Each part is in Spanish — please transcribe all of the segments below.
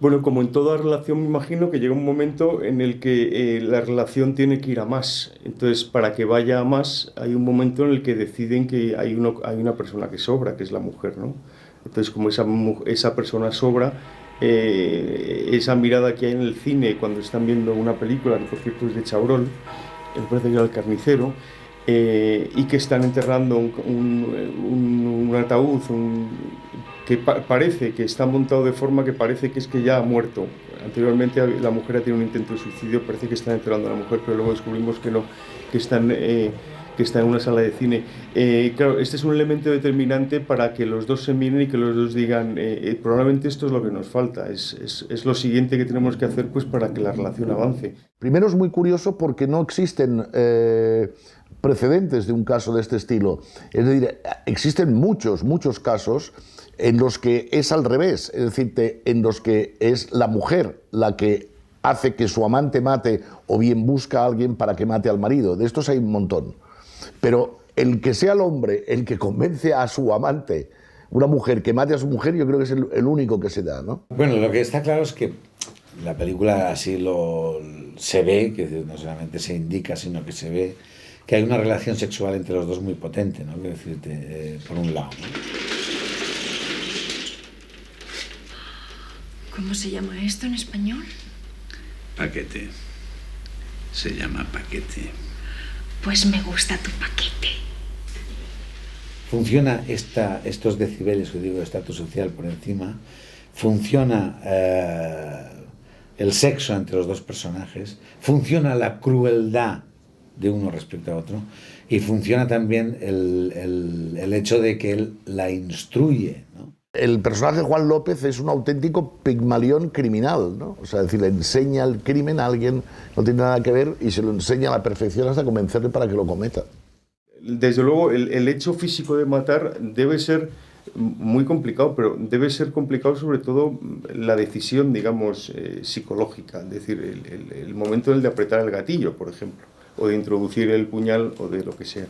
Bueno, como en toda relación, me imagino que llega un momento en el que la relación tiene que ir a más. Entonces, para que vaya a más, hay un momento en el que deciden que hay una persona que sobra, que es la mujer, ¿no? Entonces, como esa persona sobra, esa mirada que hay en el cine cuando están viendo una película, que por cierto es de Chabrol, me parece que era El Carnicero, y que están enterrando un ataúd que parece que está montado de forma que parece que es que ya ha muerto. Anteriormente la mujer ha tenido un intento de suicidio, parece que están enterrando a la mujer, pero luego descubrimos que no, que están, que está en una sala de cine. Claro, este es un elemento determinante para que los dos se miren y que los dos digan, probablemente esto es lo que nos falta, es lo siguiente que tenemos que hacer pues, para que la relación avance. Primero es muy curioso porque no existen precedentes de un caso de este estilo. Es decir, existen muchos casos en los que es al revés, es decir, en los que es la mujer la que hace que su amante mate o bien busca a alguien para que mate al marido. De estos hay un montón. Pero el que sea el hombre el que convence a su amante, una mujer que mate a su mujer, yo creo que es el único que se da, ¿no? Bueno, lo que está claro es que la película así se ve, que no solamente se indica, sino que se ve que hay una relación sexual entre los dos muy potente, ¿no? Quiero decirte, por un lado, ¿no? ¿Cómo se llama esto en español? Paquete. Se llama paquete. Pues me gusta tu paquete. Funciona estos decibeles que digo de estatus social por encima, funciona el sexo entre los dos personajes, funciona la crueldad de uno respecto a otro y funciona también el hecho de que él la instruye, ¿no? El personaje de Juan López es un auténtico Pigmalión criminal, ¿no? O sea, es decir, le enseña el crimen a alguien, no tiene nada que ver, y se lo enseña a la perfección hasta convencerle para que lo cometa. Desde luego, el hecho físico de matar debe ser muy complicado, pero debe ser complicado sobre todo la decisión, digamos, psicológica, es decir, el momento en el de apretar el gatillo, por ejemplo, o de introducir el puñal o de lo que sea.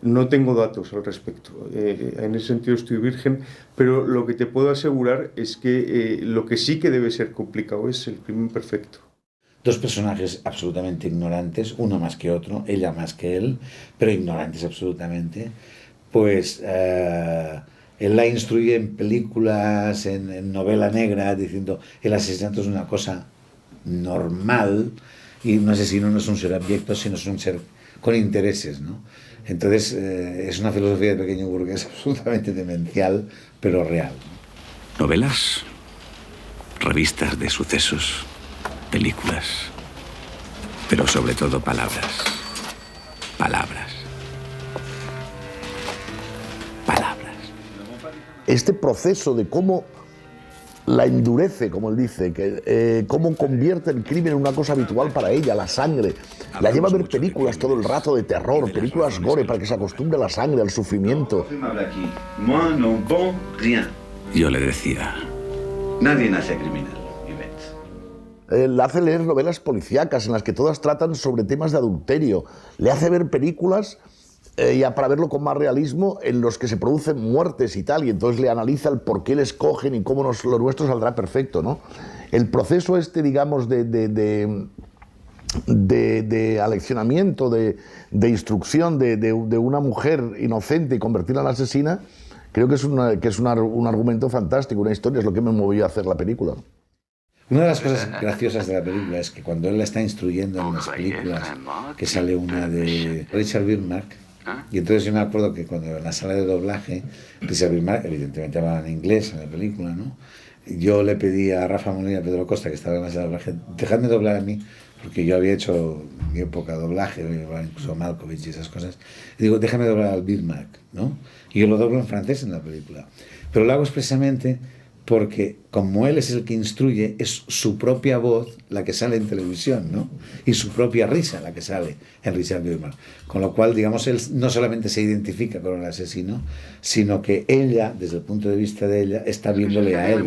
No tengo datos al respecto, en ese sentido estoy virgen, pero lo que te puedo asegurar es que lo que sí que debe ser complicado es el crimen perfecto. Dos personajes absolutamente ignorantes, uno más que otro, ella más que él, pero ignorantes absolutamente, pues él la instruye en películas, en novela negra, diciendo el asesinato es una cosa normal y un asesino no es un ser abyecto, sino es un ser con intereses, ¿no? Entonces es una filosofía de pequeño burgués absolutamente demencial, pero real. Novelas, revistas de sucesos, películas, pero sobre todo palabras. Palabras. Palabras. Este proceso de cómo la endurece, como él dice, cómo convierte el crimen en una cosa habitual para ella, la sangre. La lleva a ver películas todo el rato de terror, películas gore, para que se acostumbre a la sangre, al sufrimiento. Yo le decía... Nadie nace criminal. Le hace leer novelas policíacas en las que todas tratan sobre temas de adulterio. Le hace ver películas, ya para verlo con más realismo, en los que se producen muertes y tal, y entonces le analiza el por qué les cogen y cómo lo nuestro saldrá perfecto, ¿no? El proceso este, digamos, de aleccionamiento, de instrucción de una mujer inocente y convertirla en asesina, creo que es un argumento fantástico, una historia, es lo que me movió a hacer la película. Una de las cosas graciosas de la película es que cuando él la está instruyendo en las películas, que sale una de Richard Widmark, y entonces yo me acuerdo que cuando en la sala de doblaje, Richard Widmark, evidentemente hablaba en inglés en la película, ¿no? Yo le pedí a Rafa Molina y a Pedro Costa, que estaban en la sala de doblaje, dejadme doblar a mí, porque yo había hecho en mi época doblaje, incluso a Malkovich y esas cosas, y digo, déjame doblar al Widmark, ¿no? Y yo lo doblo en francés en la película, pero lo hago expresamente porque como él es el que instruye, es su propia voz la que sale en televisión, ¿no? Y su propia risa la que sale en Richard Widmark. Con lo cual, digamos, él no solamente se identifica con el asesino, sino que ella, desde el punto de vista de ella, está viéndole a él,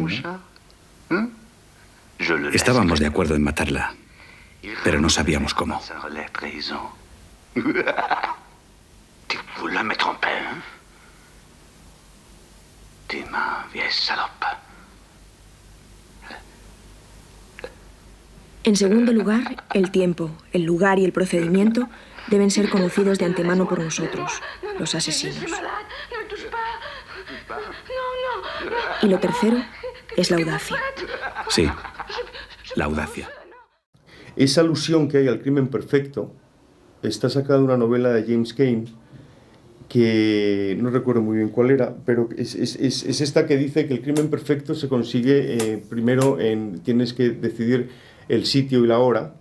¿no? Estábamos de acuerdo en matarla, pero no sabíamos cómo. En segundo lugar, el tiempo, el lugar y el procedimiento deben ser conocidos de antemano por nosotros, los asesinos. Y lo tercero es la audacia. Sí, la audacia. Esa alusión que hay al crimen perfecto está sacada de una novela de James Cain, que no recuerdo muy bien cuál era, pero es esta que dice que el crimen perfecto se consigue primero tienes que decidir el sitio y la hora,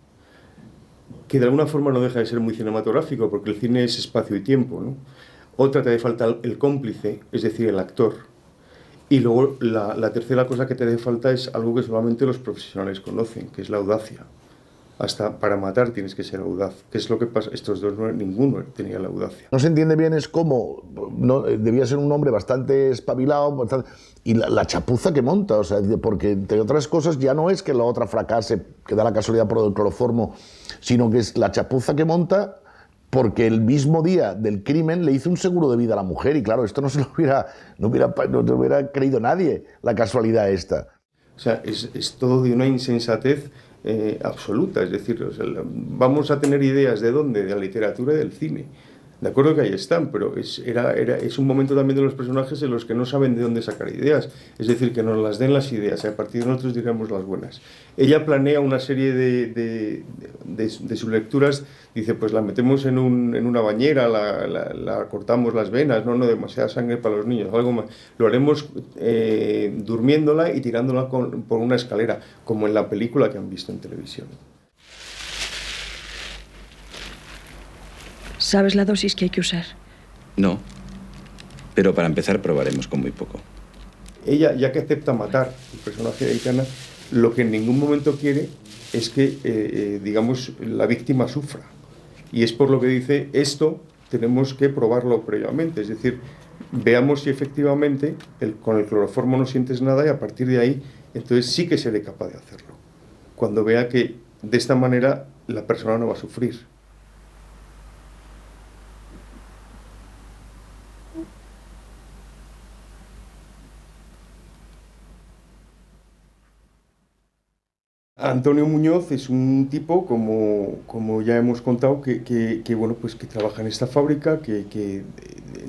que de alguna forma no deja de ser muy cinematográfico, porque el cine es espacio y tiempo, ¿no? Otra, te hace falta el cómplice, es decir, el actor. Y luego la tercera cosa que te hace falta es algo que solamente los profesionales conocen, que es la audacia. Hasta para matar tienes que ser audaz. ¿Qué es lo que pasa? Estos dos, ninguno tenía la audacia. No se entiende bien es cómo debía ser un hombre bastante espabilado, y la chapuza que monta, o sea, porque entre otras cosas ya no es que la otra fracase, que da la casualidad por el cloroformo, sino que es la chapuza que monta porque el mismo día del crimen le hizo un seguro de vida a la mujer, y claro, esto no se lo hubiera creído nadie, la casualidad esta. O sea, es todo de una insensatez absoluta, es decir, o sea, vamos a tener ideas ¿de dónde? De la literatura y del cine. De acuerdo que ahí están, pero es un momento también de los personajes en los que no saben de dónde sacar ideas, es decir, que nos las den las ideas y a partir de nosotros diremos las buenas. Ella planea una serie de sus lecturas, dice, pues la metemos en una bañera, la cortamos las venas, no demasiada sangre para los niños, algo más. Lo haremos durmiéndola y tirándola por una escalera, como en la película que han visto en televisión. ¿Sabes la dosis que hay que usar? No, pero para empezar probaremos con muy poco. Ella, ya que acepta matar, el personaje de Aitana, lo que en ningún momento quiere es que, digamos, la víctima sufra. Y es por lo que dice, esto tenemos que probarlo previamente, es decir, veamos si efectivamente con el cloroformo no sientes nada y a partir de ahí, entonces sí que seré capaz de hacerlo. Cuando vea que de esta manera la persona no va a sufrir. Antonio Muñoz es un tipo, como ya hemos contado, que trabaja en esta fábrica, que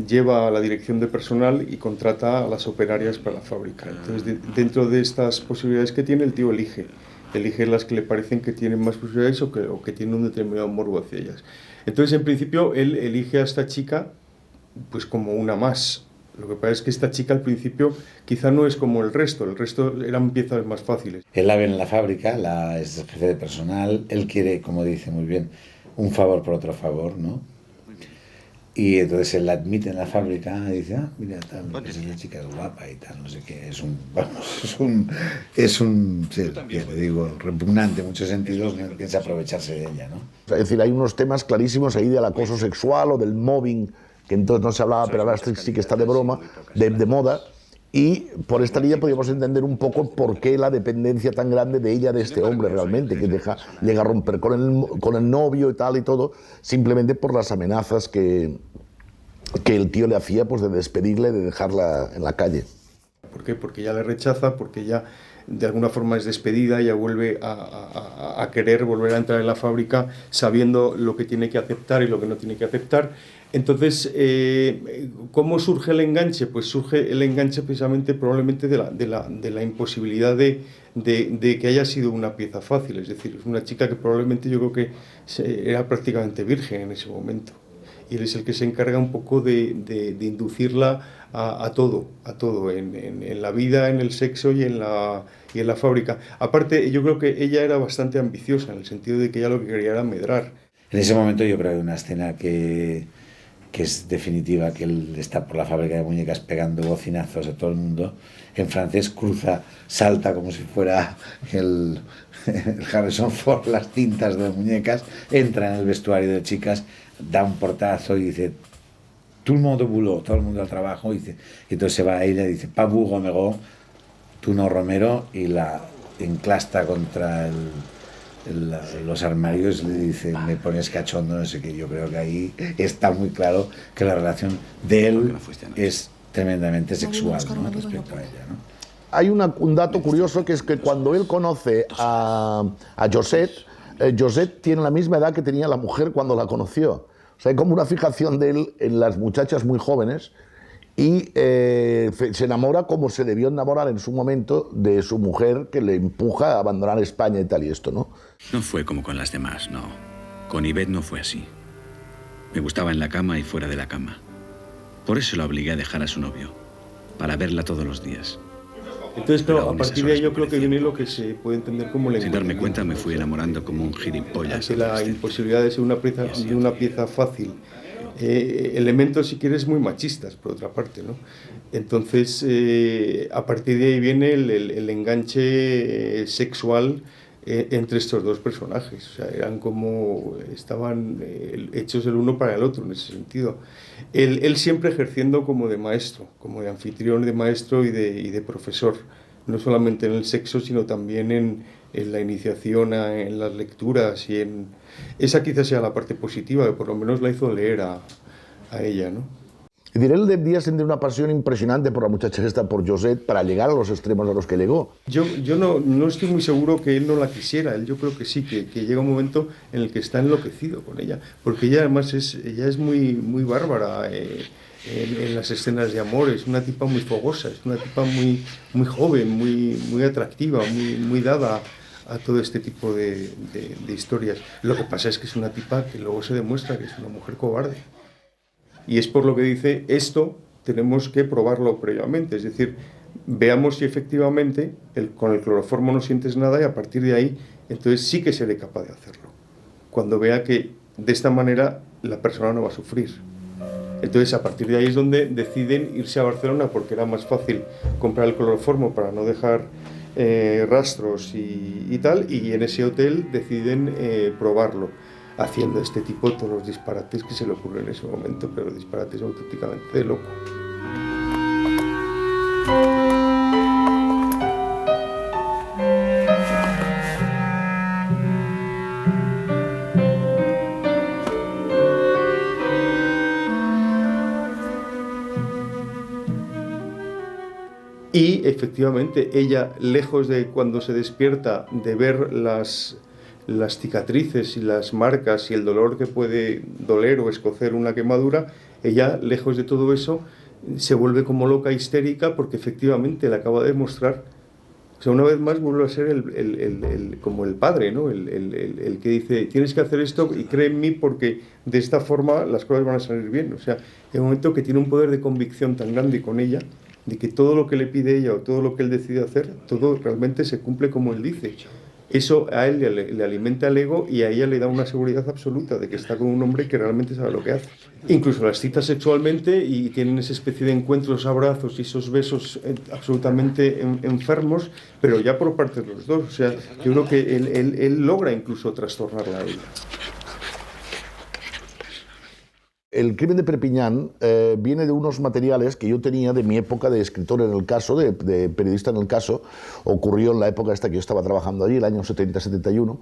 lleva la dirección de personal y contrata a las operarias para la fábrica. Entonces, dentro de estas posibilidades que tiene, el tío elige las que le parecen que tienen más posibilidades o que tienen un determinado morbo hacia ellas. Entonces, en principio, él elige a esta chica pues como una más. Lo que pasa es que esta chica al principio quizá no es como el resto eran piezas más fáciles. Él la ve en la fábrica, es el jefe de personal, él quiere, como dice muy bien, un favor por otro favor, ¿no? Y entonces él la admite en la fábrica y dice, mira, tal, esa chica es guapa y tal, no sé qué, es un sí, le digo, repugnante en muchos sentidos, no piensa aprovecharse de ella, ¿no? Es decir, hay unos temas clarísimos ahí del acoso sexual o del mobbing, que entonces no se hablaba, pero ahora sí que está de broma, de moda, y por esta línea podríamos entender un poco por qué la dependencia tan grande de ella de este hombre realmente, que llega a romper con el novio y tal y todo, simplemente por las amenazas que el tío le hacía, pues de despedirle, de dejarla en la calle. ¿Por qué? Porque ella le rechaza, porque ella de alguna forma es despedida, ella vuelve a querer volver a entrar en la fábrica sabiendo lo que tiene que aceptar y lo que no tiene que aceptar. Entonces, ¿cómo surge el enganche? Pues surge el enganche precisamente probablemente de la imposibilidad de que haya sido una pieza fácil, es decir, es una chica que probablemente yo creo que era prácticamente virgen en ese momento. Y él es el que se encarga un poco de inducirla a todo, en la vida, en el sexo y en la fábrica. Aparte, yo creo que ella era bastante ambiciosa, en el sentido de que ella lo que quería era medrar. En ese momento yo creo que hay una escena que es definitiva, que él está por la fábrica de muñecas pegando bocinazos a todo el mundo, en francés salta como si fuera el Harrison Ford, las cintas de muñecas, entra en el vestuario de chicas, da un portazo y dice, tout le monde au boulot, todo el mundo al trabajo, y entonces se va a ella y dice, pas vous Romero, tú no Romero, y la enclasta contra los armarios, le dice, me pones cachondo, no sé qué. Yo creo que ahí está muy claro que la relación de él es tremendamente sexual, ¿no? Respecto a ella, ¿no? Hay un dato curioso, que es que cuando él conoce a Josette, Josette tiene la misma edad que tenía la mujer cuando la conoció. O sea, hay como una fijación de él en las muchachas muy jóvenes y se enamora como se debió enamorar en su momento de su mujer, que le empuja a abandonar España y tal y esto, ¿no? No fue como con las demás, no. Con Yvette no fue así. Me gustaba en la cama y fuera de la cama. Por eso la obligué a dejar a su novio, para verla todos los días. Entonces, claro, a partir de ahí yo creo que viene lo que se puede entender como el Sin darme cuenta me fui enamorando como un gilipollas. Ante la imposibilidad de ser una pieza fácil. Elementos, si quieres, muy machistas, por otra parte, ¿no? Entonces, a partir de ahí viene el enganche sexual entre estos dos personajes. O sea, eran como, estaban hechos el uno para el otro en ese sentido. Él siempre ejerciendo como de maestro, como de anfitrión, de maestro y de profesor, no solamente en el sexo, sino también en la iniciación, en las lecturas y en... Esa quizás sea la parte positiva, que por lo menos la hizo leer a ella, ¿no? Y diré, él debía sentir una pasión impresionante por la muchacha esta, por Josette, para llegar a los extremos a los que llegó. Yo no estoy muy seguro que él no la quisiera. Yo creo que sí, que llega un momento en el que está enloquecido con ella, porque ella además es muy bárbara en las escenas de amor. Es una tipa muy fogosa, es una tipa muy joven, muy atractiva, muy dada a todo este tipo de historias. Lo que pasa es que es una tipa que luego se demuestra que es una mujer cobarde. Y es por lo que dice, esto tenemos que probarlo previamente, es decir, veamos si efectivamente con el cloroformo no sientes nada y a partir de ahí, entonces sí que seré capaz de hacerlo. Cuando vea que de esta manera la persona no va a sufrir. Entonces a partir de ahí es donde deciden irse a Barcelona porque era más fácil comprar el cloroformo para no dejar rastros y tal, y en ese hotel deciden probarlo, haciendo este tipo todos los disparates que se le ocurren en ese momento, pero disparates auténticamente de loco. Y efectivamente ella, lejos de cuando se despierta de ver las cicatrices y las marcas y el dolor que puede doler o escocer una quemadura, ella, lejos de todo eso, se vuelve como loca, histérica, porque efectivamente le acaba de demostrar, o sea, una vez más vuelve a ser como el padre, ¿no? El que dice, tienes que hacer esto y cree en mí porque de esta forma las cosas van a salir bien. O sea, en un momento que tiene un poder de convicción tan grande con ella, de que todo lo que le pide ella o todo lo que él decide hacer, todo realmente se cumple como él dice. Eso a él le alimenta el ego y a ella le da una seguridad absoluta de que está con un hombre que realmente sabe lo que hace. Incluso las cita sexualmente y tienen esa especie de encuentros, abrazos y esos besos absolutamente enfermos, pero ya por parte de los dos. O sea, yo creo que él logra incluso trastornarla a ella. El crimen de Perpiñán viene de unos materiales que yo tenía de mi época de escritor en el caso, de periodista en el caso. Ocurrió en la época esta que yo estaba trabajando allí, el año 70-71,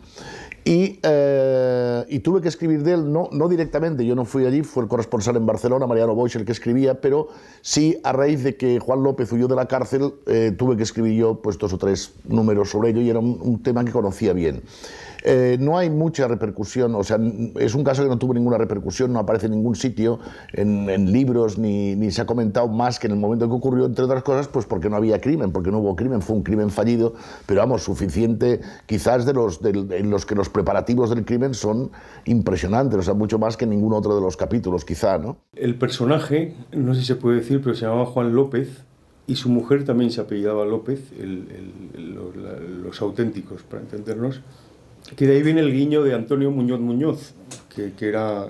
y tuve que escribir de él, no directamente, yo no fui allí, fue el corresponsal en Barcelona, Mariano Boix, el que escribía, pero sí a raíz de que Juan López huyó de la cárcel, tuve que escribir yo pues 2 o 3 números sobre ello y era un tema que conocía bien. No hay mucha repercusión, o sea, es un caso que no tuvo ninguna repercusión, no aparece en ningún sitio, en libros, ni se ha comentado más que en el momento que ocurrió, entre otras cosas, pues porque no había crimen, porque no hubo crimen, fue un crimen fallido, pero vamos, suficiente quizás en los que los preparativos del crimen son impresionantes, o sea, mucho más que en ningún otro de los capítulos, quizá, ¿no? El personaje, no sé si se puede decir, pero se llamaba Juan López, y su mujer también se apellidaba López, los auténticos, para entendernos. Que de ahí viene el guiño de Antonio Muñoz, que era,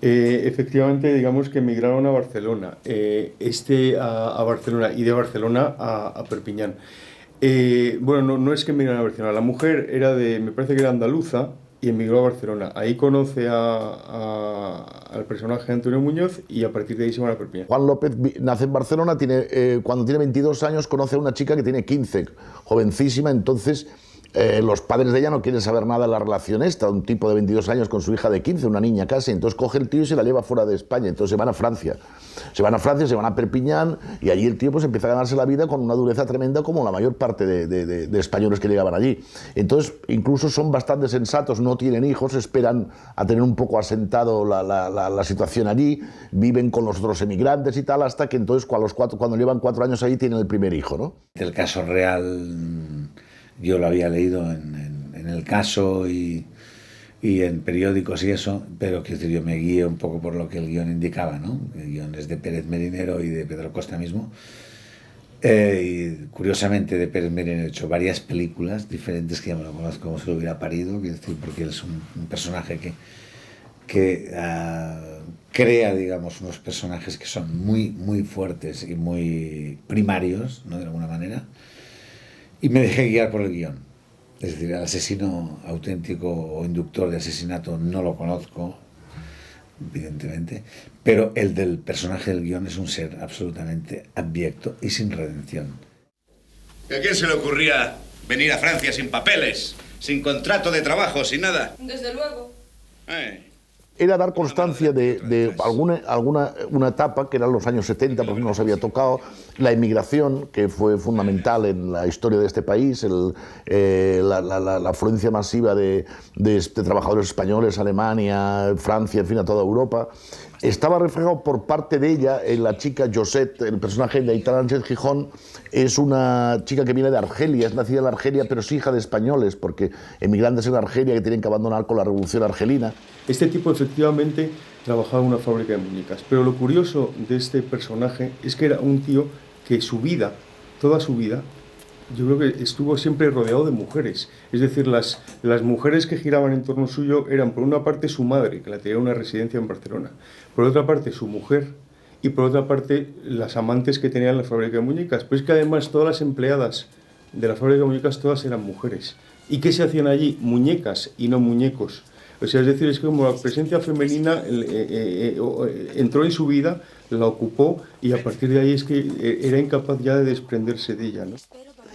efectivamente, digamos que emigraron a Barcelona, a Barcelona y de Barcelona a Perpiñán. Bueno, no es que emigraron a Barcelona, la mujer me parece que era andaluza y emigró a Barcelona. Ahí conoce al personaje de Antonio Muñoz y a partir de ahí se van a Perpiñán. Juan López nace en Barcelona, cuando tiene 22 años conoce a una chica que tiene 15, jovencísima, entonces los padres de ella no quieren saber nada de la relación esta, un tipo de 22 años con su hija de 15, una niña casi, entonces coge el tío y se la lleva fuera de España, entonces se van a Francia, se van a Perpiñán, y allí el tío pues empieza a ganarse la vida con una dureza tremenda como la mayor parte de españoles que llegaban allí. Entonces incluso son bastante sensatos, no tienen hijos, esperan a tener un poco asentado la situación allí, viven con los otros emigrantes y tal, hasta que entonces cuando llevan 4 años allí tienen el primer hijo, ¿no? El caso real yo lo había leído en El Caso y en periódicos y eso, pero que yo me guío un poco por lo que el guión indicaba, ¿no? El guión es de Pérez Merinero y de Pedro Costa mismo. Y curiosamente de Pérez Merinero he hecho varias películas diferentes que ya me lo conozco como se lo hubiera parido, quiero decir, porque él es un personaje que crea, digamos, unos personajes que son muy, muy fuertes y muy primarios, ¿no? De alguna manera. Y me dejé guiar por el guión. Es decir, el asesino auténtico o inductor de asesinato no lo conozco, evidentemente, pero el del personaje del guión es un ser absolutamente abyecto y sin redención. ¿A quién se le ocurría venir a Francia sin papeles, sin contrato de trabajo, sin nada? Desde luego. Era dar constancia de una etapa que eran los años 70, porque no nos había tocado, la emigración, que fue fundamental en la historia de este país, la afluencia masiva de trabajadores españoles, Alemania, Francia, en fin, a toda Europa. Estaba reflejado por parte de ella en la chica Josette, el personaje de Aitana Sánchez Gijón, es una chica que viene de Argelia, es nacida en Argelia, pero es hija de españoles, porque emigrantes en Argelia que tienen que abandonar con la revolución argelina. Este tipo efectivamente trabajaba en una fábrica de muñecas, pero lo curioso de este personaje es que era un tío que su vida, toda su vida, yo creo que estuvo siempre rodeado de mujeres. Es decir, las mujeres que giraban en torno suyo eran por una parte su madre, que la tenía en una residencia en Barcelona, por otra parte su mujer y por otra parte las amantes que tenía en la fábrica de muñecas. Pero es que además todas las empleadas de la fábrica de muñecas todas eran mujeres. ¿Y qué se hacían allí? Muñecas y no muñecos. O sea, es decir, es como la presencia femenina entró en su vida, la ocupó y a partir de ahí es que era incapaz ya de desprenderse de ella, ¿no?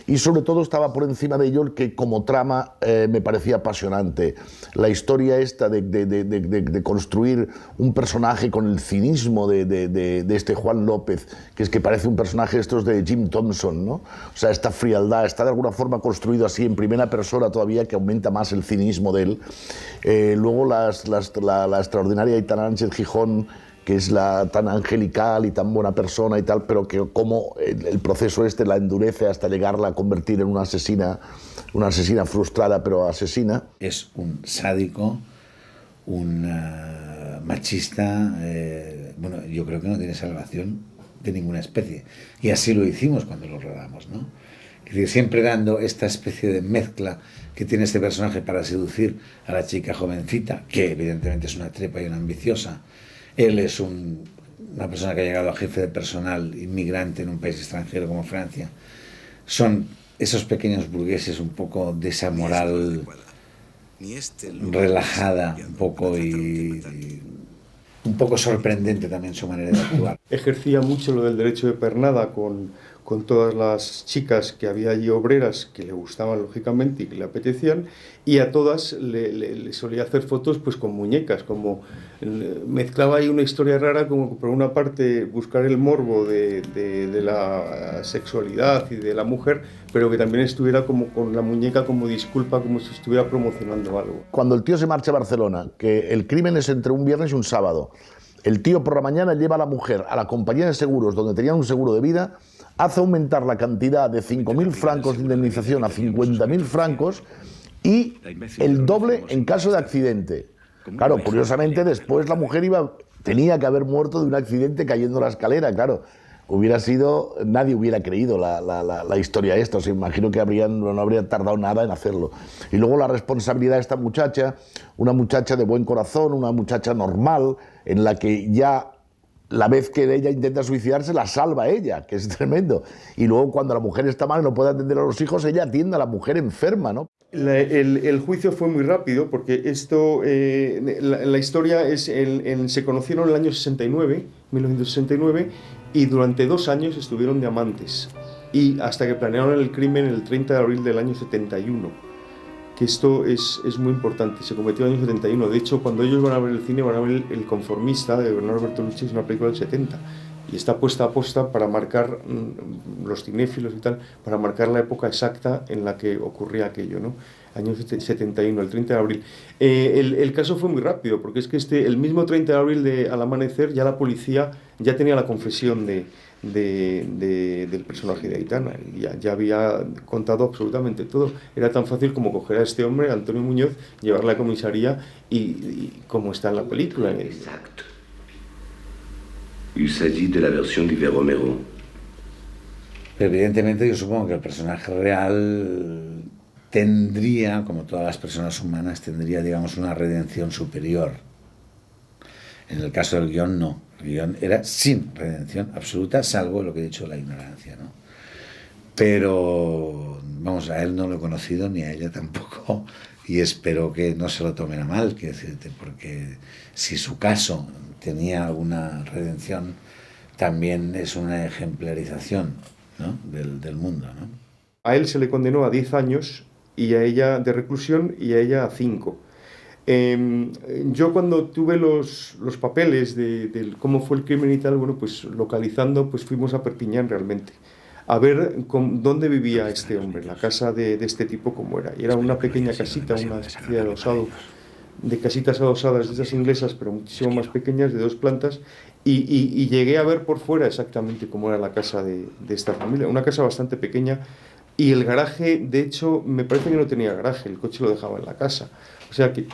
Y sobre todo estaba por encima de ello el que como trama me parecía apasionante. La historia esta de construir un personaje con el cinismo de este Juan López, que es que parece un personaje estos de Jim Thompson, ¿no? O sea, esta frialdad, está de alguna forma construido así en primera persona todavía, que aumenta más el cinismo de él. Luego la extraordinaria Aitana Sánchez Gijón, que es tan angelical y tan buena persona y tal, pero que como el proceso este la endurece hasta llegarla a convertir en una asesina frustrada, pero asesina. Es un sádico, un machista, bueno, yo creo que no tiene salvación de ninguna especie. Y así lo hicimos cuando lo rodamos, ¿no? Es decir, siempre dando esta especie de mezcla que tiene este personaje para seducir a la chica jovencita, que evidentemente es una trepa y una ambiciosa. Él es una persona que ha llegado a jefe de personal inmigrante en un país extranjero como Francia. Son esos pequeños burgueses un poco de esa moral relajada, un poco y un poco sorprendente también su manera de actuar. Ejercía mucho lo del derecho de pernada con todas las chicas que había allí obreras que le gustaban lógicamente y que le apetecían, y a todas le solía hacer fotos pues con muñecas, como mezclaba ahí una historia rara, como por una parte buscar el morbo de la sexualidad y de la mujer, pero que también estuviera como con la muñeca como disculpa, como si estuviera promocionando algo. Cuando el tío se marcha a Barcelona, que el crimen es entre un viernes y un sábado, el tío por la mañana lleva a la mujer a la compañía de seguros donde tenían un seguro de vida, hace aumentar la cantidad de 5.000 francos de indemnización a 50.000 francos y el doble en caso de accidente. Claro, curiosamente después la mujer tenía que haber muerto de un accidente cayendo la escalera, claro. Nadie hubiera creído la historia esta, o sea, imagino que no habría tardado nada en hacerlo. Y luego la responsabilidad de esta muchacha, una muchacha de buen corazón, una muchacha normal, en la que ya la vez que ella intenta suicidarse la salva ella, que es tremendo. Y luego cuando la mujer está mal y no puede atender a los hijos, ella atiende a la mujer enferma, ¿no? El juicio fue muy rápido porque esto, la historia se conocieron en el año 1969, y durante 2 años estuvieron de amantes, y hasta que planearon el crimen el 30 de abril del año 71. que esto es muy importante. Se cometió en el año 71. De hecho, cuando ellos van a ver el cine, van a ver El conformista de Bernardo Bertolucci, es una película del 70. Y está puesta a posta para marcar, los cinéfilos y tal, para marcar la época exacta en la que ocurría aquello, ¿no? Año 71, el 30 de abril. El caso fue muy rápido, porque es que el mismo 30 de abril al amanecer ya la policía ya tenía la confesión del personaje de Aitana. Ya había contado absolutamente todo. Era tan fácil como coger a este hombre, Antonio Muñoz, llevarle a la comisaría y como está en la película. Exacto. Il s'agit de la versión de Romero. Pero evidentemente yo supongo que el personaje real tendría, como todas las personas humanas, tendría, digamos, una redención superior. En el caso del guión, no. El guión era sin redención absoluta, salvo lo que he dicho, la ignorancia, ¿no? Pero, vamos, a él no lo he conocido, ni a ella tampoco, y espero que no se lo tomen a mal, quiero decirte, porque si su caso tenía alguna redención, también es una ejemplarización, ¿no?, del mundo, ¿no? A él se le condenó a 10 años y a ella de reclusión y a ella a 5. Yo cuando tuve los papeles de cómo fue el crimen y tal, bueno, pues localizando, pues fuimos a Perpiñán realmente, a ver dónde vivía este hombre, la casa de este tipo cómo era. Y era una pequeña casita, una especie de adosado, de casitas adosadas de esas inglesas, pero muchísimo más pequeñas, de 2 plantas, y llegué a ver por fuera exactamente cómo era la casa de esta familia, una casa bastante pequeña, y el garaje, de hecho, me parece que no tenía garaje, el coche lo dejaba en la casa, o sea que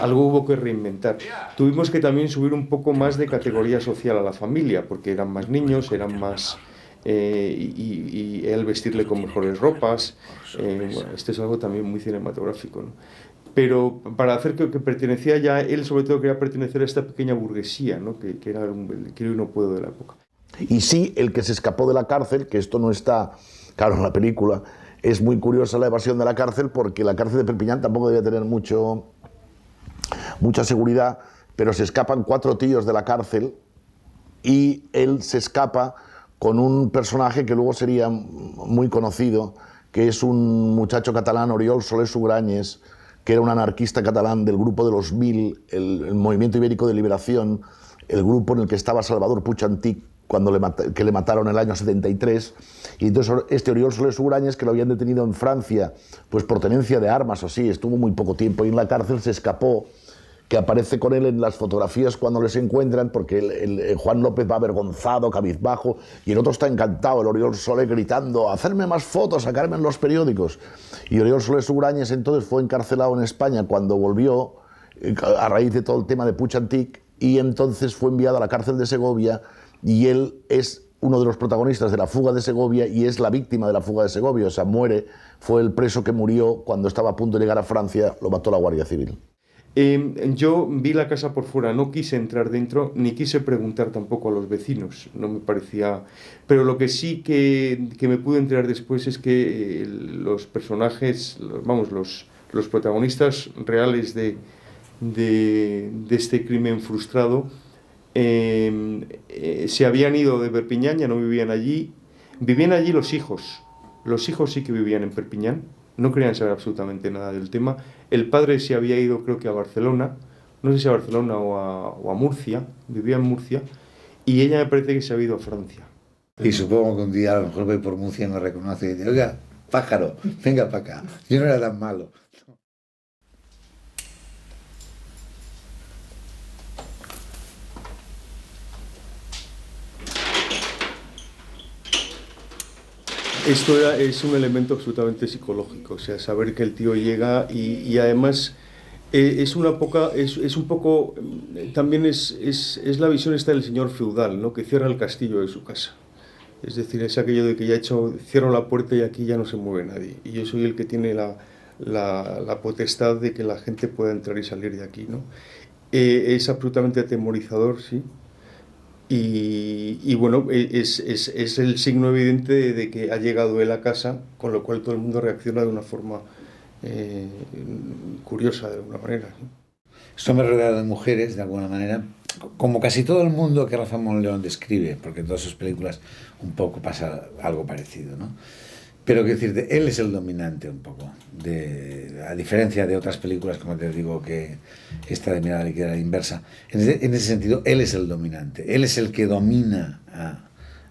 algo hubo que reinventar. Tuvimos que también subir un poco más de categoría social a la familia, porque eran más niños, eran más... y él vestirle con mejores ropas, bueno, esto es algo también muy cinematográfico, ¿no? Pero para hacer que pertenecía ya, él sobre todo quería pertenecer a esta pequeña burguesía, ¿no?, que era el quiero y no puedo de la época. Y sí, el que se escapó de la cárcel, que esto no está claro en la película, es muy curiosa la evasión de la cárcel, porque la cárcel de Perpiñán tampoco debía tener mucha seguridad, pero se escapan 4 tíos de la cárcel y él se escapa con un personaje que luego sería muy conocido, que es un muchacho catalán, Oriol Soler Sugrañes, que era un anarquista catalán del grupo de los 1000, el Movimiento Ibérico de Liberación, el grupo en el que estaba Salvador Puig Antich, que le mataron en el año 73, y entonces este Oriol Soler Sugrañes, que lo habían detenido en Francia, pues por tenencia de armas o así, estuvo muy poco tiempo y en la cárcel, se escapó, que aparece con él en las fotografías cuando les encuentran, porque Juan López va avergonzado, cabizbajo, y el otro está encantado, el Oriol Soler gritando, hacerme más fotos, sacarme en los periódicos. Y Oriol Soler Sugrañes entonces fue encarcelado en España cuando volvió, a raíz de todo el tema de Puig Antich, y entonces fue enviado a la cárcel de Segovia, y él es uno de los protagonistas de la fuga de Segovia y es la víctima de la fuga de Segovia, o sea, muere, fue el preso que murió cuando estaba a punto de llegar a Francia, lo mató la Guardia Civil. Yo vi la casa por fuera, no quise entrar dentro, ni quise preguntar tampoco a los vecinos, no me parecía... Pero lo que sí que me pude enterar después es que los personajes, los protagonistas reales de este crimen frustrado se habían ido de Perpiñán, ya no vivían allí los hijos sí que vivían en Perpiñán, no querían saber absolutamente nada del tema. El padre se había ido, creo que a Barcelona, no sé si a Barcelona o a Murcia, vivía en Murcia, y ella me parece que se había ido a Francia. Y supongo que un día a lo mejor voy por Murcia y me reconoce y dice, oiga, pájaro, venga para acá, yo no era tan malo. Esto es un elemento absolutamente psicológico, o sea, saber que el tío llega y además es un poco, también es la visión esta del señor feudal, ¿no?, que cierra el castillo de su casa. Es decir, es aquello de que ya cierro la puerta y aquí ya no se mueve nadie. Y yo soy el que tiene la potestad de que la gente pueda entrar y salir de aquí, ¿no? Es absolutamente atemorizador, sí. Y bueno, es el signo evidente de que ha llegado él a casa, con lo cual todo el mundo reacciona de una forma curiosa, de alguna manera, ¿sí? Esto me rodeado de mujeres, de alguna manera, como casi todo el mundo que Rafa Monleón describe, porque en todas sus películas un poco pasa algo parecido, ¿no? Pero quiero decirte, él es el dominante un poco, a diferencia de otras películas, como te digo, que esta de Mirada Líquida a la inversa. En ese sentido, él es el dominante, él es el que domina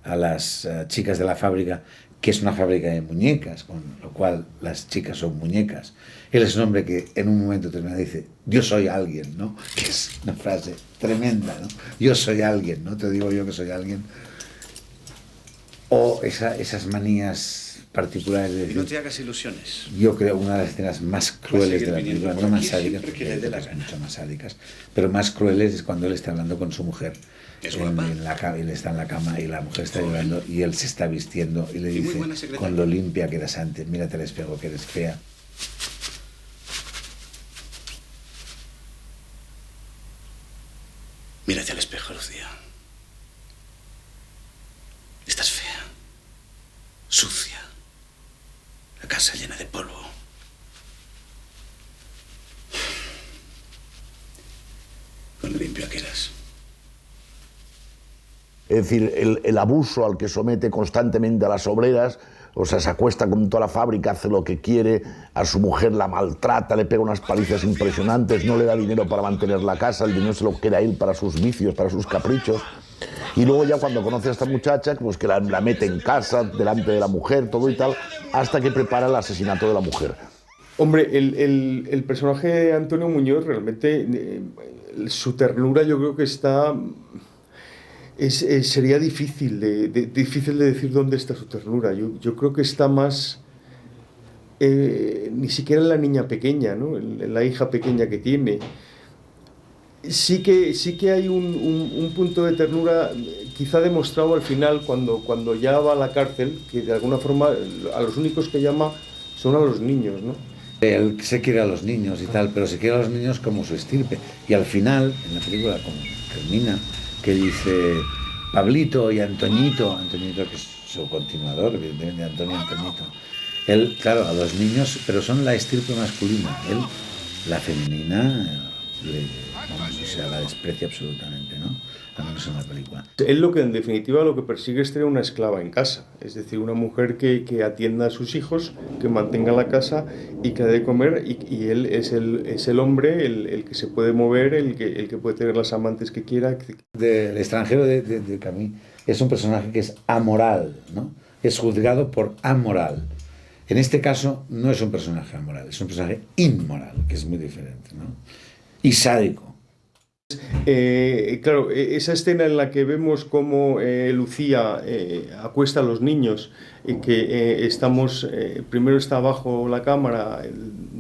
a las chicas de la fábrica, que es una fábrica de muñecas, con lo cual las chicas son muñecas. Él es un hombre que en un momento determinado dice, yo soy alguien, ¿no? Que es una frase tremenda, ¿no? Yo soy alguien, ¿no? Te digo yo que soy alguien. O esas manías particulares de decir, no te hagas ilusiones. Yo creo una de las escenas más crueles de la película, no más sádicas, porque hay otras mucho más sádicas, pero más crueles es cuando él está hablando con su mujer. En la cama, él está en la cama y la mujer está llorando y él se está vistiendo y le dice, con lo limpia que eras antes, mírate al espejo que eres fea. Mírate al espejo, Lucía. Estás fea, sucia, la casa llena de polvo. Con lo limpia que eras. Es decir, el abuso al que somete constantemente a las obreras, o sea, se acuesta con toda la fábrica, hace lo que quiere, a su mujer la maltrata, le pega unas palizas impresionantes, no le da dinero para mantener la casa, el dinero se lo queda él para sus vicios, para sus caprichos. Y luego ya cuando conoce a esta muchacha, pues que la mete en casa, delante de la mujer, todo y tal, hasta que prepara el asesinato de la mujer. Hombre, el personaje de Antonio Muñoz realmente, su ternura yo creo que está... sería difícil de decir dónde está su ternura. Yo creo que está más... ni siquiera en la niña pequeña, ¿no? En la hija pequeña que tiene. Sí que hay un punto de ternura, quizá demostrado al final, cuando ya va a la cárcel, que de alguna forma a los únicos que llama son a los niños, ¿no? Él se quiere a los niños y tal, pero se quiere a los niños como su estirpe. Y al final, en la película, como termina, que dice Pablito y Antoñito, Antoñito que es su continuador, evidentemente, Antonio y Antoñito. Él, claro, a los niños, pero son la estirpe masculina. Él, la femenina, o sea, la desprecia absolutamente, ¿no? Al menos en la película. Él en definitiva lo que persigue es tener una esclava en casa, es decir, una mujer que atienda a sus hijos, que mantenga la casa y que dé de comer, y él es el hombre, el que se puede mover, el que puede tener las amantes que quiera. El extranjero de Camus es un personaje que es amoral, ¿no? Es juzgado por amoral. En este caso no es un personaje amoral, es un personaje inmoral, que es muy diferente, ¿no? Y sádico. Claro, esa escena en la que vemos cómo Lucía acuesta a los niños, que primero está abajo la cámara,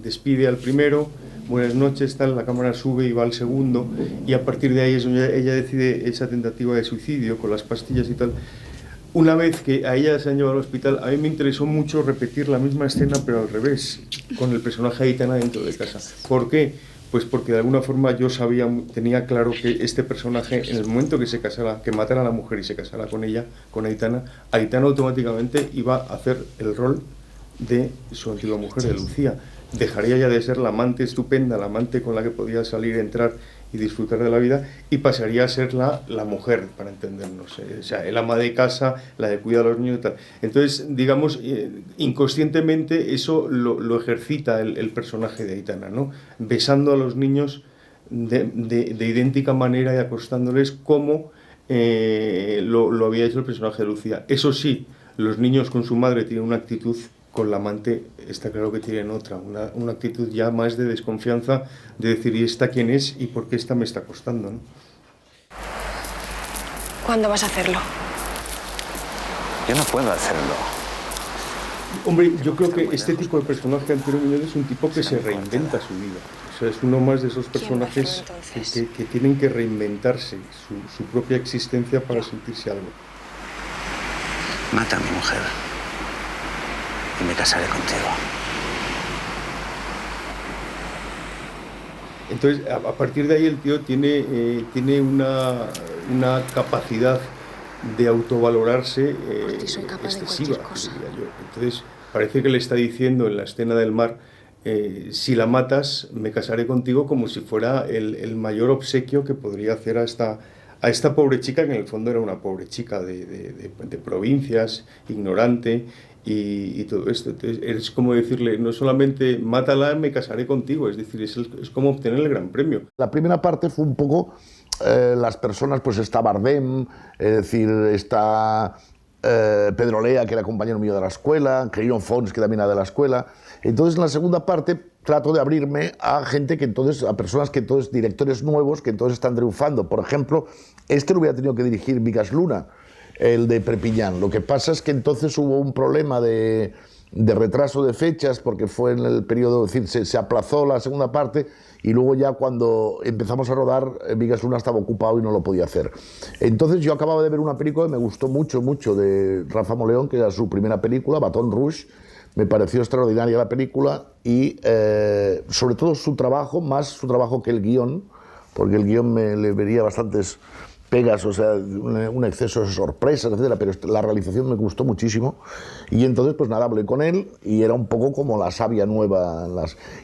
despide al primero, buenas noches, tal, la cámara sube y va al segundo, y a partir de ahí es donde ella decide esa tentativa de suicidio con las pastillas y tal. Una vez que a ella se han llevado al hospital, a mí me interesó mucho repetir la misma escena, pero al revés, con el personaje de Aitana dentro de casa. ¿Por qué? Pues porque de alguna forma yo tenía claro que este personaje, en el momento que se casara, que matara a la mujer y se casara con ella, con Aitana, Aitana automáticamente iba a hacer el rol de su antigua mujer, de Lucía. Dejaría ya de ser la amante estupenda, la amante con la que podía salir, entrar y disfrutar de la vida, y pasaría a ser la mujer, para entendernos, o sea, el ama de casa, la de cuidar a los niños y tal. Entonces, digamos, inconscientemente eso lo ejercita el personaje de Aitana, ¿no? Besando a los niños de idéntica manera y acostándoles como lo había hecho el personaje de Lucía. Eso sí, los niños con su madre tienen una actitud, con la amante está claro que tienen otra, una actitud ya más de desconfianza, de decir, ¿y esta quién es y por qué esta me está costando, ¿no? ¿Cuándo vas a hacerlo? Yo no puedo hacerlo. Hombre, yo creo que este tipo de personaje, Antonio Muñoz, es un tipo que se reinventa su vida. O sea, es uno más de esos personajes que tienen que reinventarse su propia existencia para sentirse algo. Mata a mi mujer y me casaré contigo. Entonces, a partir de ahí el tío tiene una capacidad de autovalorarse excesiva, diría yo. Entonces, parece que le está diciendo en la escena del mar, si la matas, me casaré contigo, como si fuera el mayor obsequio que podría hacer a a esta pobre chica, que en el fondo era una pobre chica de provincias, ignorante, y todo esto. Entonces, es como decirle, no solamente mátala, me casaré contigo, es decir, es como obtener el gran premio. La primera parte fue un poco las personas, pues está Bardem, es decir, está Pedro Lea, que era compañero mío de la escuela, Crillon Fons, que también era de la escuela. Entonces, en la segunda parte trato de abrirme a gente que entonces, a personas que entonces, directores nuevos, que entonces están triunfando. Por ejemplo, lo hubiera tenido que dirigir Vigas Luna, el de Perpiñán. Lo que pasa es que entonces hubo un problema de retraso de fechas, porque fue en el periodo, es decir, se aplazó la segunda parte, y luego ya cuando empezamos a rodar, Vigas Luna estaba ocupado y no lo podía hacer. Entonces yo acababa de ver una película que me gustó mucho, mucho, de Rafa Moleón, que era su primera película, Baton Rouge. Me pareció extraordinaria la película y sobre todo su trabajo, más su trabajo que el guión, porque el guión le vería bastantes pegas, o sea, un exceso de sorpresas, etcétera, pero la realización me gustó muchísimo. Y entonces, pues nada, hablé con él y era un poco como la savia nueva.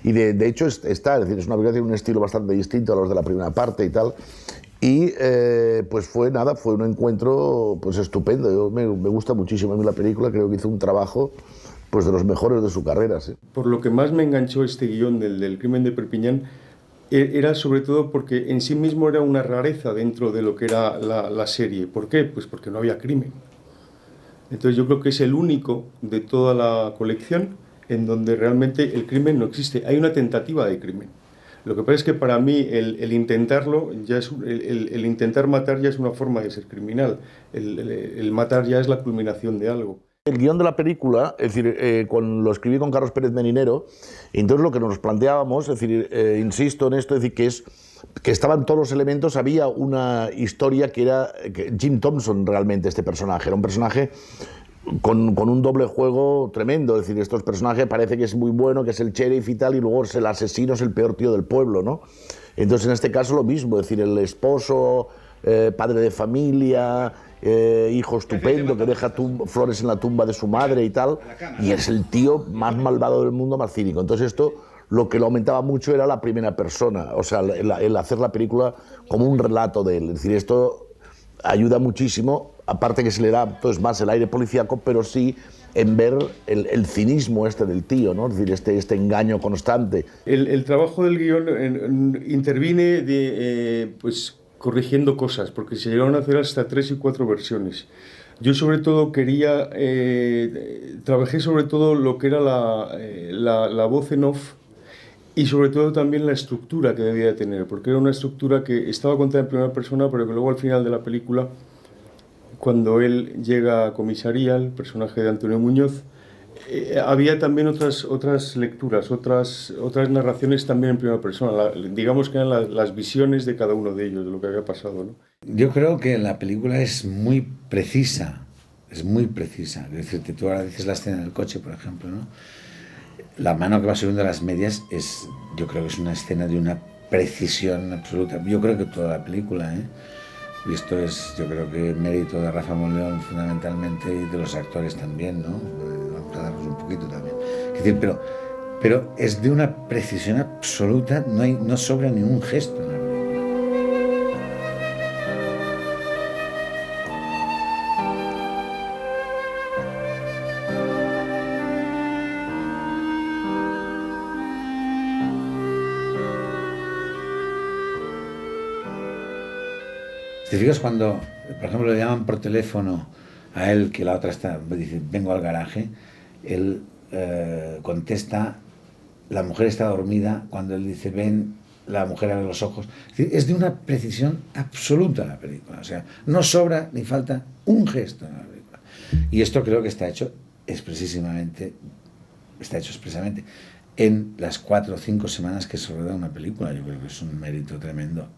Y de hecho es decir, es una película que tiene un estilo bastante distinto a los de la primera parte y tal. Y pues fue un encuentro pues estupendo. Me gusta muchísimo a mí la película, creo que hizo un trabajo pues de los mejores de su carrera. ¿Sí? Por lo que más me enganchó este guión del crimen de Perpiñán era sobre todo porque en sí mismo era una rareza dentro de lo que era la serie. ¿Por qué? Pues porque no había crimen. Entonces yo creo que es el único de toda la colección en donde realmente el crimen no existe. Hay una tentativa de crimen. Lo que pasa es que para mí el intentarlo, el intentar matar ya es una forma de ser criminal. El matar ya es la culminación de algo. El guión de la película, es decir, lo escribí con Carlos Pérez Meninero, y entonces lo que nos planteábamos, es decir, insisto en esto, es decir, que estaban todos los elementos, había una historia que era Jim Thompson realmente, este personaje, era un personaje con un doble juego tremendo, es decir, estos personajes parece que es muy bueno, que es el sheriff y tal, y luego el asesino es el peor tío del pueblo, ¿no? Entonces en este caso lo mismo, es decir, el esposo, padre de familia, hijo estupendo que deja flores en la tumba de su madre y tal, y es el tío más malvado del mundo, más cínico. Entonces esto lo que lo aumentaba mucho era la primera persona, o sea, el hacer la película como un relato de él. Es decir, esto ayuda muchísimo, aparte que se le da entonces más el aire policíaco, pero sí en ver el cinismo del tío, ¿no? Es decir, este engaño constante. El trabajo del guión interviene pues corrigiendo cosas, porque se llegaron a hacer hasta 3 y 4 versiones. Yo sobre todo trabajé sobre todo lo que era la voz en off y sobre todo también la estructura que debía tener, porque era una estructura que estaba contada en primera persona, pero que luego al final de la película, cuando él llega a comisaría, el personaje de Antonio Muñoz, había también otras lecturas, otras narraciones también en primera persona. Digamos que eran las visiones de cada uno de ellos, de lo que había pasado, ¿no? Yo creo que la película es muy precisa, es muy precisa. Es decir, tú ahora dices la escena del coche, por ejemplo, ¿no? La mano que va subiendo las medias yo creo que es una escena de una precisión absoluta. Yo creo que toda la película, y esto es, yo creo que mérito de Rafa Moleón fundamentalmente y de los actores también, ¿no? Vamos a darnos un poquito también. Es decir, pero es de una precisión absoluta, no sobra ni un gesto en la película. ¿Te fijas cuando, por ejemplo, le llaman por teléfono a él, que la otra dice, vengo al garaje, él contesta, la mujer está dormida, cuando él dice, ven, la mujer abre los ojos. Es de una precisión absoluta la película, o sea, no sobra ni falta un gesto en la película. Y esto creo que está hecho expresamente en las 4 o 5 semanas que se rueda una película. Yo creo que es un mérito tremendo.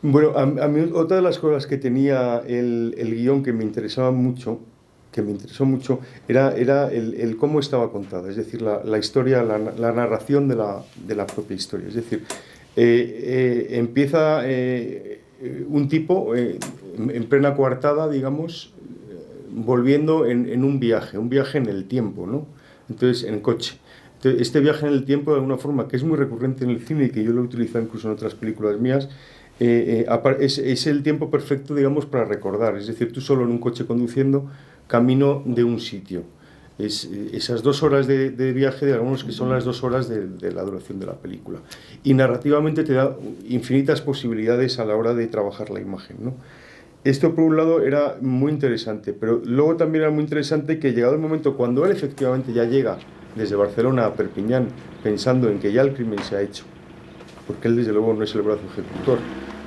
Bueno, a mí otra de las cosas que tenía el guión que me interesó mucho, era el cómo estaba contada, es decir, la historia, la narración de la propia historia. Es decir, empieza un tipo en plena coartada, digamos, volviendo en un viaje en el tiempo, ¿no? Entonces, en coche. Entonces, este viaje en el tiempo, de alguna forma, que es muy recurrente en el cine y que yo lo he utilizado incluso en otras películas mías, es el tiempo perfecto, digamos, para recordar. Es decir, tú solo en un coche conduciendo, camino de un sitio. Esas 2 horas de viaje, digamos que son las 2 horas de la duración de la película. Y narrativamente te da infinitas posibilidades a la hora de trabajar la imagen, ¿no? Esto por un lado era muy interesante, pero luego también era muy interesante que llegado el momento cuando él efectivamente ya llega desde Barcelona a Perpiñán pensando en que ya el crimen se ha hecho, porque él desde luego no es el brazo ejecutor,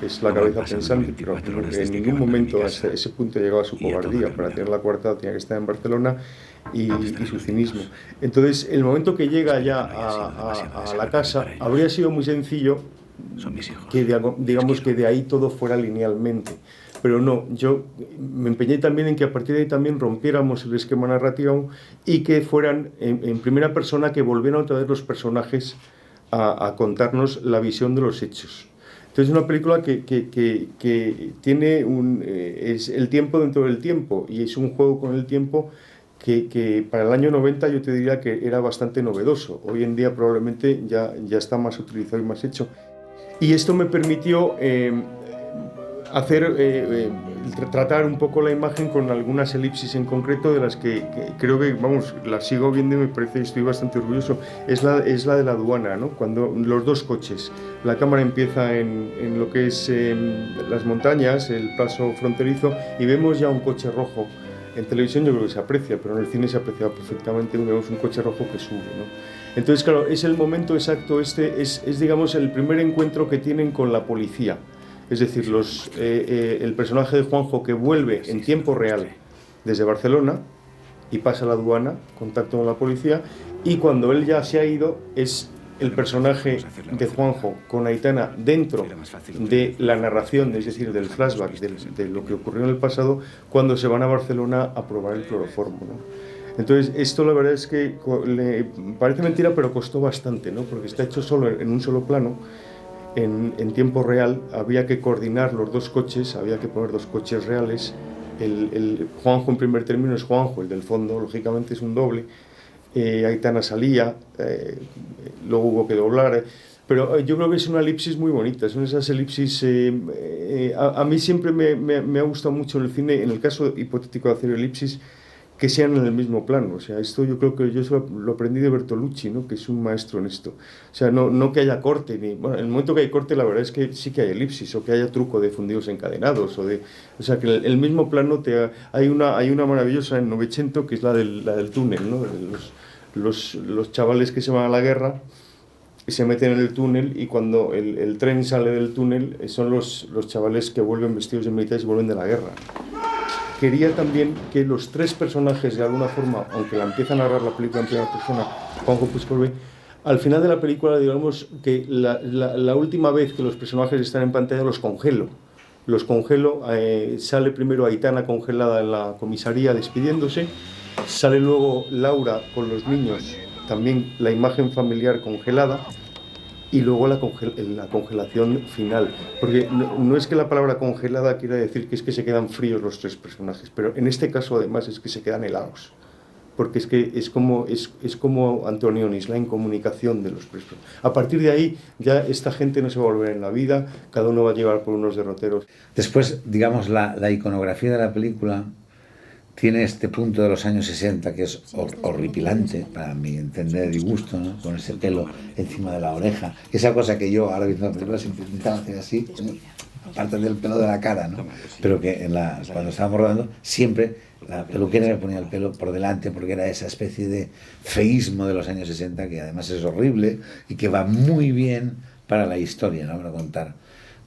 es la cabeza pensante, pero en ningún momento hasta ese punto llegaba su cobardía. Para tener la coartada tenía que estar en Barcelona y su cinismo. Entonces, el momento que llega ya a la casa, habría sido muy sencillo que, digamos, que de ahí todo fuera linealmente. Pero no, yo me empeñé también en que a partir de ahí también rompiéramos el esquema narrativo y que fueran en primera persona, que volvieran otra vez los personajes a contarnos la visión de los hechos. Entonces es una película que tiene es el tiempo dentro del tiempo, y es un juego con el tiempo que para el año 90 yo te diría que era bastante novedoso. Hoy en día probablemente ya está más utilizado y más hecho. Y esto me permitió tratar un poco la imagen con algunas elipsis en concreto de las que creo que, vamos, las sigo viendo y me parece, estoy bastante orgulloso. Es la de la aduana, ¿no? Cuando los 2 coches, la cámara empieza en lo que es las montañas, el paso fronterizo, y vemos ya un coche rojo. En televisión yo creo que se aprecia, pero en el cine se aprecia perfectamente, vemos un coche rojo que sube, ¿no? Entonces, claro, es el momento exacto, es digamos el primer encuentro que tienen con la policía. Es decir, el personaje de Juanjo, que vuelve en tiempo real desde Barcelona y pasa a la aduana, contacto con la policía, y cuando él ya se ha ido, es el personaje de Juanjo con Aitana dentro de la narración, es decir, del flashback de lo que ocurrió en el pasado, cuando se van a Barcelona a probar el cloroformo, ¿no? Entonces, esto la verdad es que parece mentira, pero costó bastante, ¿no? Porque está hecho solo en un solo plano. En tiempo real había que coordinar los 2 coches, había que poner 2 coches reales. El Juanjo en primer término es Juanjo, el del fondo lógicamente es un doble. Aitana salía, luego hubo que doblar, pero yo creo que es una elipsis muy bonita, son esas elipsis, a mí siempre me ha gustado mucho en el cine, en el caso hipotético de hacer elipsis, que sean en el mismo plano. O sea, esto yo creo que yo lo aprendí de Bertolucci, ¿no? Que es un maestro en esto. O sea, no que haya corte, bueno, en el momento que hay corte, la verdad es que sí que hay elipsis, o que haya truco de fundidos encadenados, o sea, que el mismo plano hay una maravillosa en Novecento, que es la del túnel, ¿no? Los chavales que se van a la guerra y se meten en el túnel, y cuando el tren sale del túnel, son los chavales que vuelven vestidos de militares y vuelven de la guerra. Quería también que los 3 personajes, de alguna forma, aunque la empieza a narrar la película en primera persona, Juanjo Puigcorbé, al final de la película, digamos que la última vez que los personajes están en pantalla los congelo. Sale primero Aitana congelada en la comisaría despidiéndose, sale luego Laura con los niños, también la imagen familiar congelada, y luego la congelación final. Porque no es que la palabra congelada quiera decir que es que se quedan fríos los 3 personajes, pero en este caso además es que se quedan helados. Porque es como Antonionis, la incomunicación de los presos. A partir de ahí ya esta gente no se va a volver en la vida, cada uno va a llevar por unos derroteros. Después, digamos, la iconografía de la película tiene este punto de los años 60 que es horripilante, para mi entender y gusto, ¿no? Con ese pelo encima de la oreja. Esa cosa que yo, ahora viendo la película, siempre intentaba hacer así, aparte del pelo de la cara, ¿no? Pero que cuando estábamos rodando, siempre la peluquera me ponía el pelo por delante, porque era esa especie de feísmo de los años 60, que además es horrible y que va muy bien para la historia, ¿no? Para contar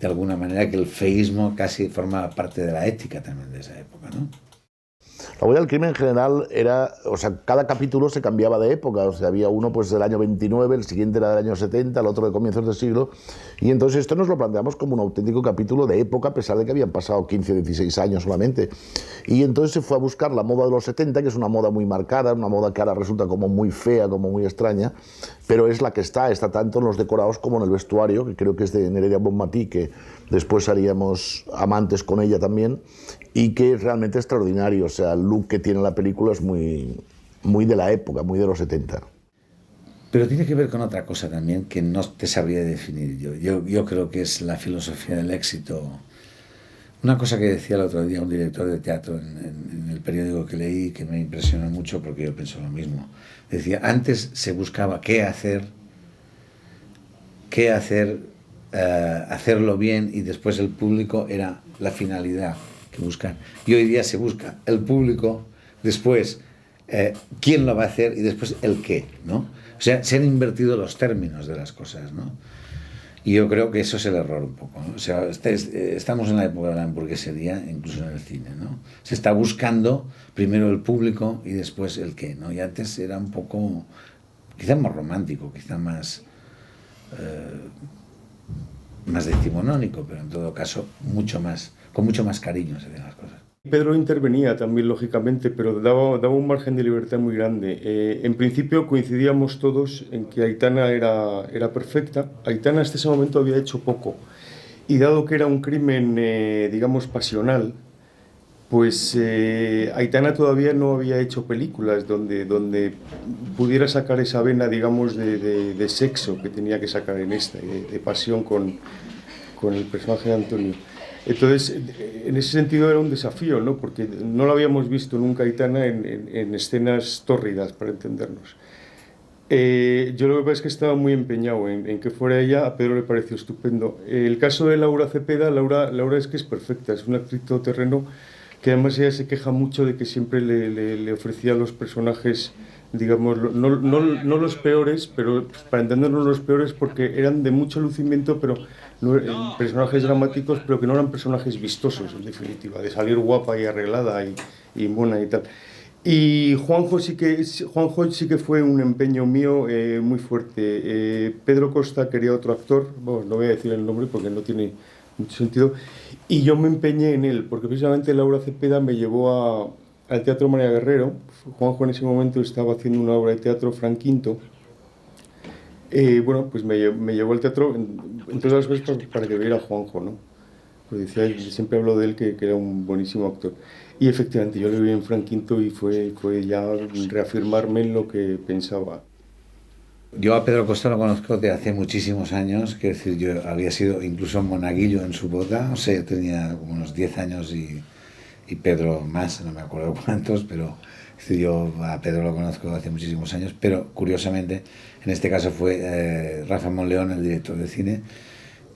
de alguna manera que el feísmo casi formaba parte de la ética también de esa época, ¿no? La huella del crimen en general era, o sea, cada capítulo se cambiaba de época, o sea, había uno pues del año 29, el siguiente era del año 70, el otro de comienzos del siglo, y entonces esto nos lo planteamos como un auténtico capítulo de época, a pesar de que habían pasado 15 o 16 años solamente. Y entonces se fue a buscar la moda de los 70, que es una moda muy marcada, una moda que ahora resulta como muy fea, como muy extraña, pero es la que está tanto en los decorados como en el vestuario, que creo que es de Nereida Bonmatí, que después haríamos Amantes con ella también, y que es realmente extraordinario. O sea, el look que tiene la película es muy de la época, muy de los 70. Pero tiene que ver con otra cosa también que no te sabría definir yo creo que es la filosofía del éxito. Una cosa que decía el otro día un director de teatro en el periódico que leí, que me impresionó mucho porque yo pienso lo mismo. Decía, antes se buscaba qué hacer, hacerlo bien, y después el público era la finalidad que buscan. Y hoy día se busca el público, después quién lo va a hacer y después el qué, ¿no? O sea, se han invertido los términos de las cosas, ¿no? Y yo creo que eso es el error un poco, ¿no? O sea, estamos en la época de la hamburguesería, incluso en el cine, ¿no? Se está buscando primero el público y después el qué, ¿no? Y antes era un poco, quizá más romántico, quizá más decimonónico, pero en todo caso con mucho más cariño se hacían las cosas. Pedro intervenía también, lógicamente, pero daba un margen de libertad muy grande. En principio coincidíamos todos en que Aitana era perfecta. Aitana hasta ese momento había hecho poco. Y dado que era un crimen, digamos, pasional, pues Aitana todavía no había hecho películas donde pudiera sacar esa vena, digamos, de sexo que tenía que sacar en esta, de pasión con el personaje de Antonio. Entonces, en ese sentido era un desafío, ¿no? Porque no lo habíamos visto nunca Aitana en escenas tórridas, para entendernos. Yo lo que pasa es que estaba muy empeñado en que fuera ella. A Pedro le pareció estupendo. El caso de Laura Cepeda, Laura es que es perfecta, es una actriz todoterreno, que además ella se queja mucho de que siempre le ofrecía a los personajes, digamos, no los peores, pero para entendernos los peores, porque eran de mucho lucimiento, pero personajes dramáticos, pero que no eran personajes vistosos, en definitiva, de salir guapa y arreglada y mona y tal. Y Juanjo sí que fue un empeño mío muy fuerte. Pedro Costa quería otro actor, bueno, no voy a decir el nombre porque no tiene mucho sentido, y yo me empeñé en él, porque precisamente Laura Cepeda me llevó al Teatro María Guerrero. Juanjo en ese momento estaba haciendo una obra de teatro, Frank Quinto. Bueno, pues me llevó al teatro, entre otras cosas, para que viera a Juanjo, ¿no? Pues decía, siempre hablo de él, que era un buenísimo actor. Y efectivamente, yo le vi en Frank Quinto y fue ya reafirmarme en lo que pensaba. Yo a Pedro Costa lo conozco de hace muchísimos años, quiero decir, yo había sido incluso monaguillo en su boda, o sea, yo tenía como unos 10 años y Pedro más, no me acuerdo cuántos, pero es decir, yo a Pedro lo conozco hace muchísimos años, pero curiosamente, en este caso fue Rafa Monleón, el director de cine,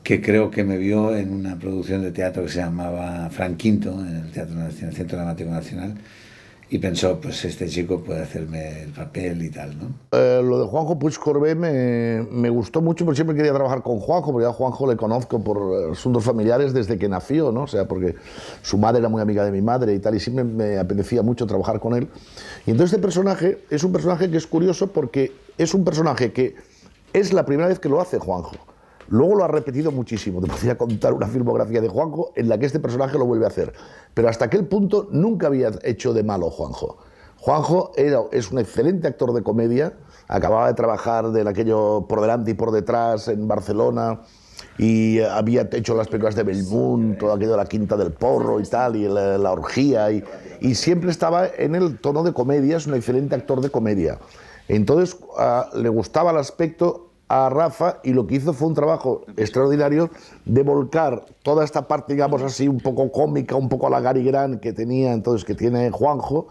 que creo que me vio en una producción de teatro que se llamaba Frank Quinto, en el Centro Dramático Nacional, y pensó, pues este chico puede hacerme el papel y tal, ¿no? Lo de Juanjo Puig Corbé me gustó mucho, porque siempre quería trabajar con Juanjo, porque a Juanjo le conozco por asuntos familiares desde que nació, ¿no? O sea, porque su madre era muy amiga de mi madre y tal, y siempre me apetecía mucho trabajar con él. Y entonces este personaje es un personaje que es curioso, porque es un personaje que es la primera vez que lo hace Juanjo. Luego lo ha repetido muchísimo. Te podría contar una filmografía de Juanjo en la que este personaje lo vuelve a hacer. Pero hasta aquel punto nunca había hecho de malo Juanjo. Juanjo es un excelente actor de comedia. Acababa de trabajar de aquello Por delante y por detrás en Barcelona. Y había hecho las películas de Belmont, todo aquello de La Quinta del Porro y tal, y la orgía. Y siempre estaba en el tono de comedia. Es un excelente actor de comedia. Entonces le gustaba el aspecto a Rafa, y lo que hizo fue un trabajo extraordinario de volcar toda esta parte, digamos así, un poco cómica, un poco a la Gary Grant que tiene Juanjo,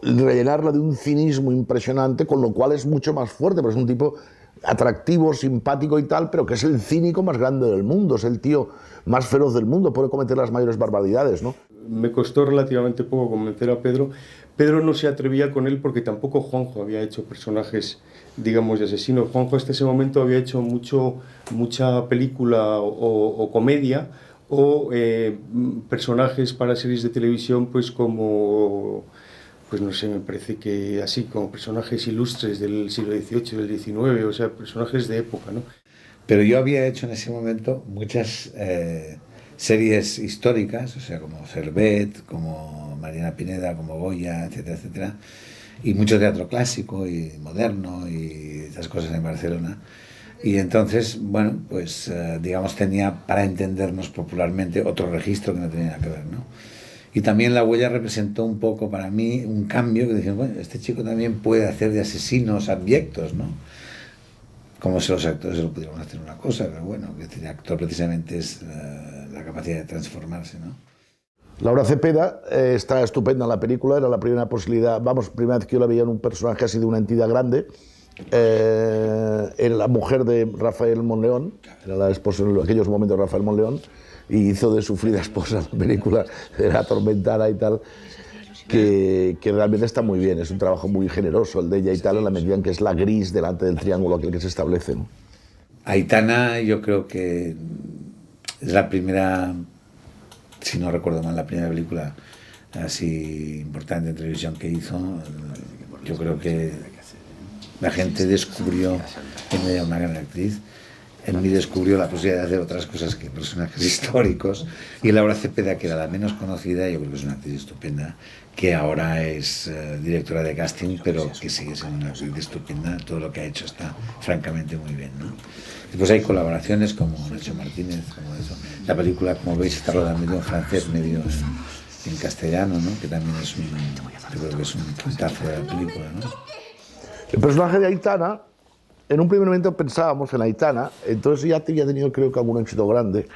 rellenarla de un cinismo impresionante, con lo cual es mucho más fuerte, porque es un tipo atractivo, simpático y tal, pero que es el cínico más grande del mundo, es el tío más feroz del mundo, puede cometer las mayores barbaridades, ¿no? Me costó relativamente poco convencer a Pedro. Pedro no se atrevía con él porque tampoco Juanjo había hecho personajes, digamos, de asesino. Juanjo hasta ese momento había hecho mucha película o comedia, o personajes para series de televisión, pues como, pues no sé, me parece que así, como personajes ilustres del siglo XVIII, del XIX, o sea, personajes de época, ¿no? Pero yo había hecho en ese momento muchas series históricas, o sea, como Servet, como Mariana Pineda, como Goya, etcétera, etcétera, y mucho teatro clásico y moderno y esas cosas en Barcelona. Y entonces, bueno, pues digamos tenía, para entendernos popularmente, otro registro que no tenía nada que ver, ¿no? Y también La huella representó un poco para mí un cambio, que dije, bueno, este chico también puede hacer de asesinos abyectos, ¿no? Como si los actores lo pudieran hacer una cosa, pero bueno, el actor precisamente es la capacidad de transformarse, ¿no? Laura Cepeda está estupenda en la película, era la primera posibilidad, primera vez que yo la veía en un personaje así de una entidad grande. Era la mujer de Rafael Monleón, era la esposa en aquellos momentos de Rafael Monleón, y hizo de sufrida esposa la película, era atormentada y tal, que realmente está muy bien, es un trabajo muy generoso el de ella y tal, en la medida en que es la gris delante del triángulo aquel que se establece, ¿no? Aitana, yo creo que es la primera, si no recuerdo mal, la primera película así importante en televisión que hizo. Yo creo que la gente descubrió que ella era una gran actriz. En mí descubrió la posibilidad de hacer otras cosas que personajes históricos. Y Laura Cepeda, que era la menos conocida, yo creo que es una actriz estupenda, que ahora es directora de casting, pero que sigue siendo una actriz estupenda. Todo lo que ha hecho está francamente muy bien, ¿no? Después hay colaboraciones como Nacho Martínez, como eso. La película, como veis, está rodada medio en francés, medio en castellano, ¿no? Que también es yo creo que es un puntazo de la película, ¿no? El personaje de Aitana, en un primer momento pensábamos en Aitana, entonces ya había tenido creo que algún éxito grande,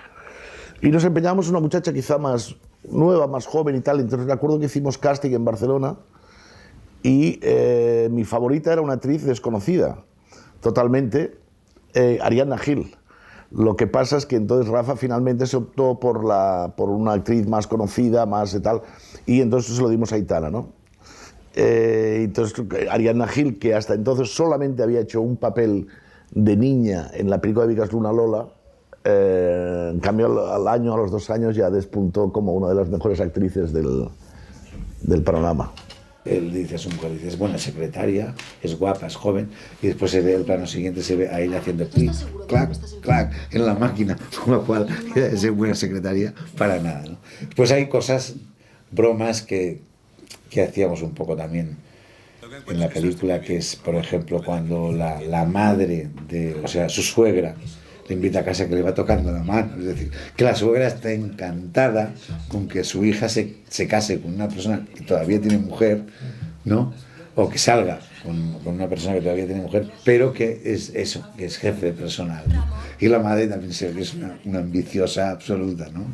y nos empeñamos en una muchacha quizá más nueva, más joven y tal. Entonces recuerdo que hicimos casting en Barcelona y mi favorita era una actriz desconocida totalmente, Ariadna Gil. Lo que pasa es que entonces Rafa finalmente se optó por una actriz más conocida, más de tal, y entonces se lo dimos a Aitana, ¿no? Entonces Ariadna Gil, que hasta entonces solamente había hecho un papel de niña en la película de Vigas Luna Lola, en cambio al año, a los 2 años, ya despuntó como una de las mejores actrices del panorama. Él dice a su mujer, dice, es buena secretaria, es guapa, es joven, y después se ve el plano siguiente, se ve a ella haciendo clic, clac, clac, en la máquina, con lo cual es buena secretaria para nada, ¿no? Pues hay cosas, bromas que hacíamos un poco también en la película, que es, por ejemplo, cuando la madre o sea, su suegra, le invita a casa, que le va tocando la mano, es decir, que la suegra está encantada con que su hija se case con una persona que todavía tiene mujer, ¿no? O que salga con una persona que todavía tiene mujer, pero que es eso, que es jefe personal, ¿no? Y la madre también se ve que es una ambiciosa absoluta, ¿no?